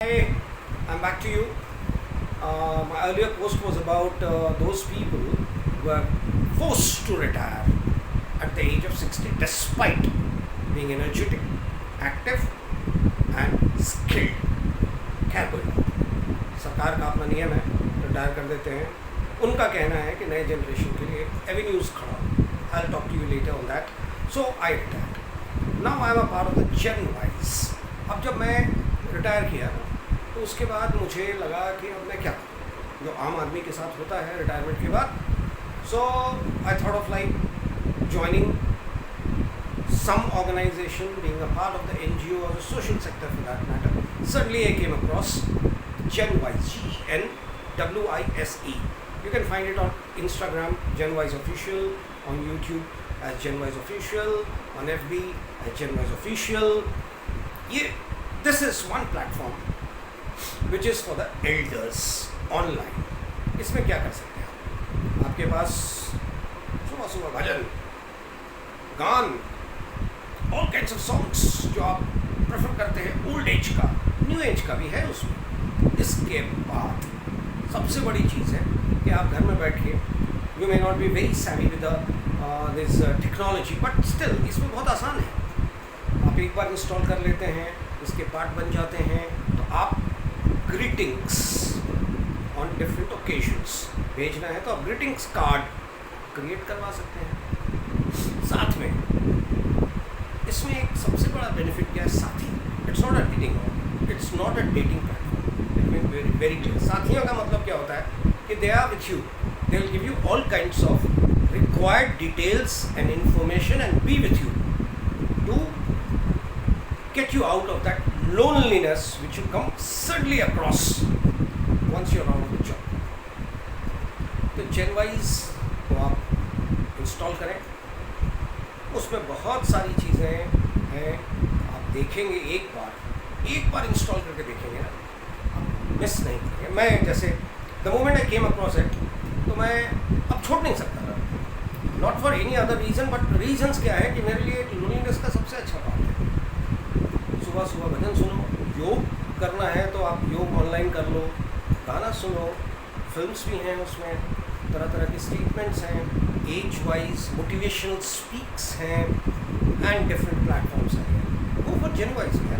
Hey, I'm back to you. My earlier post was about those people who are forced to retire at the age of 60 despite being energetic, active and skilled. खैर कोई बात, सरकार का अपना नियम है, retire कर देते हैं. उनका कहना है कि नए जनरेशन के लिए एवेन्यूज़ खड़ा हो. I'll talk to you later on that. So I retired. Now I'm a part of the Gen Wise. अब जब मैं रिटायर किया तो उसके बाद मुझे लगा कि अब मैं क्या करूँ जो आम आदमी के साथ होता है रिटायरमेंट के बाद. So I thought of like joining some organization, being a part of the NGO or the social sector for that matter. Suddenly I came across GenWise, GenWise. You can find it on Instagram, GenWise Official, on YouTube as GenWise Official, on FB as GenWise Official. This is one platform which is for the elders online. इसमें क्या कर सकते हैं आपके पास सुबह सुबह भजन गान all kinds of songs जो आप प्रेफर करते हैं, ओल्ड एज का न्यू एज का भी है उसमें. इसके बाद सबसे बड़ी चीज़ है कि आप घर में बैठ के you may not be very savvy with this technology but still इसमें बहुत आसान है. आप एक बार इंस्टॉल कर लेते हैं, इसके पार्ट बन जाते हैं, तो आप ग्रीटिंग्स ऑन डिफरेंट ओकेजन्स भेजना है तो आप ग्रीटिंग्स कार्ड क्रिएट करवा सकते हैं. साथ में इसमें एक सबसे बड़ा बेनिफिट क्या है, साथी. It's not a dating, it's not a dating platform. It mean very clear. साथियों का मतलब क्या होता है कि they are with you, they will give you all kinds of required details and information and be with you to get you out of that loneliness which you come suddenly across once you're out of the job. तो GenWise को आप install करें. उसमें बहुत सारी चीज़ें हैं, आप देखेंगे एक बार इंस्टॉल करके देखेंगे ना, आप मिस नहीं करेंगे. मैं जैसे the moment I came across it तो मैं अब छोड़ नहीं सकता था. Not for any other reason but reasons क्या है कि मेरे लिए लोनलीनेस का सबसे अच्छा पार्ट है. सुबह सुबह भजन सुनो, योग करना है तो आप योग ऑनलाइन कर लो, गाना सुनो, फिल्म्स भी हैं उसमें, तरह तरह के स्टेटमेंट्स हैं, एज वाइज मोटिवेशनल स्पीक्स हैं एंड डिफरेंट प्लेटफॉर्म्स हैं. वो फॉर GenWise है.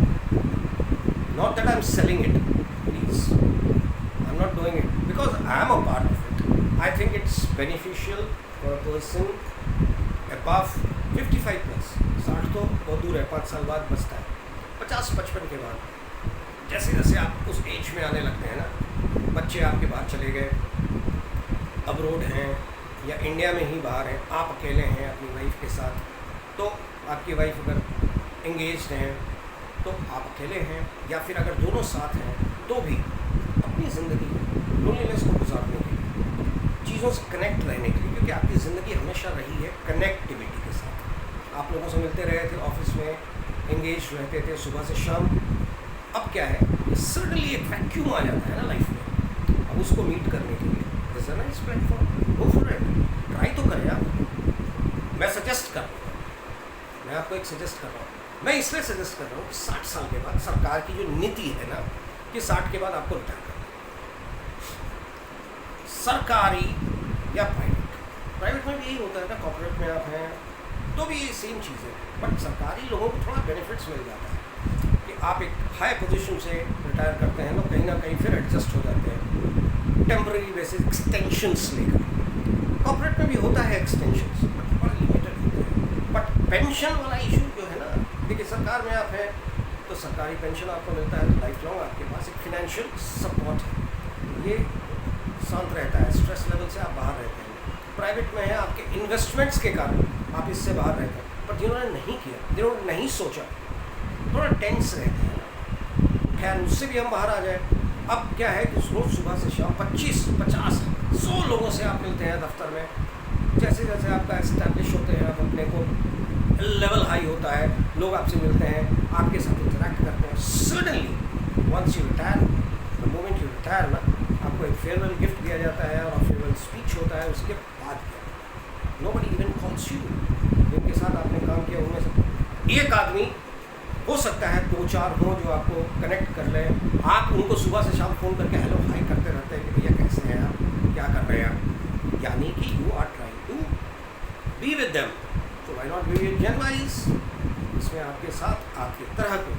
Not that I am selling it, please, I am not doing it because I am a part of it. I think it's beneficial for a person above 55 plus. 60 तो बहुत दूर है, 5 साल बाद बचता है. 50-55 के बाद जैसे जैसे आप उस एज में आने लगते हैं ना, बच्चे आपके बाहर चले गए, अब्रोड हैं या इंडिया में ही बाहर हैं, आप अकेले हैं अपनी वाइफ के साथ, तो आपकी वाइफ अगर एंगेज्ड हैं तो आप अकेले हैं, या फिर अगर दोनों साथ हैं तो भी अपनी ज़िंदगी लोनलीनेस को गुजारने के लिए, चीज़ों से कनेक्ट रहने के लिए, क्योंकि आपकी ज़िंदगी हमेशा रही है कनेक्टिविटी के साथ. आप लोगों से मिलते रहे थे, ऑफिस में एंगेज रहते थे सुबह से शाम. अब क्या है, सडनली एक वैक्यूम आ जाता है ना लाइफ में. अब उसको मीट करने के लिए this is a nice platform, go for it, try तो करें आप. मैं सजेस्ट कर रहा हूँ, मैं आपको एक सजेस्ट कर रहा हूँ. मैं इसलिए सजेस्ट कर रहा हूँ 60 साल के बाद सरकार की जो नीति है ना कि 60 के बाद आपको रिटायर करना, सरकारी या प्राइवेट में भी यही होता है ना, कॉर्पोरेट में आप हैं तो भी ये सेम चीज़ है. बट सरकारी लोगों को थोड़ा बेनिफिट्स मिल जाता है कि आप एक हाई पोजीशन से रिटायर करते हैं तो कहीं ना कहीं फिर एडजस्ट हो जाते हैं टेम्पररी बेसिस एक्सटेंशंस लेकर. कॉर्पोरेट में भी होता है एक्सटेंशंस बट बड़ा लिमिटेड होते हैं. बट पेंशन वाला इशू जो है ना, देखिए सरकार में आप हैं तो सरकारी पेंशन आपको मिलता है तो लाइफ लॉन्ग आपके पास एक फिनेंशियल सपोर्ट है, ये शांत रहता है, स्ट्रेस लेवल से आप बाहर रहते हैं. प्राइवेट में है आपके इन्वेस्टमेंट्स के कारण आप इससे बाहर रहते हैं. पर जिन्होंने नहीं किया, जिन्होंने नहीं सोचा, थोड़ा टेंस रहते हैं. खैर उससे भी हम बाहर आ जाए. अब क्या है कि रोज़ सुबह से शाम 25, 50, 100 लोगों से आप मिलते हैं दफ्तर में. जैसे जैसे आपका एस्टैब्लिश होते हैं, आप अपने को लेवल हाई होता है, लोग आपसे मिलते हैं, आपके साथ इंटरेक्ट करते हैं. Suddenly once you retire, the moment you retire ना, आपको एक फेयरवेल गिफ्ट दिया जाता है और फेयरवेल स्पीच होता है. उसके बाद नोबडी इवन कॉल्स यू. जिनके साथ आपने काम किया उनमें से एक आदमी हो सकता है 2-4 हों जो आपको कनेक्ट कर लें। आप उनको सुबह से शाम फ़ोन करके हेलो हाय करते रहते हैं कि भैया कैसे हैं आप, क्या कर रहे हैं आप, यानी कि you are trying to be with them. तो why not be with zen wise. इसमें आपके साथ आपकी तरह के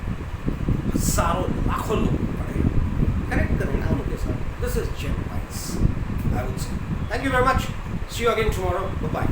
हज़ारों लाखों लोग पड़े, कनेक्ट करें ना उनके साथ। This is zen wise, I would say. Thank you very much, see you again tomorrow, bye.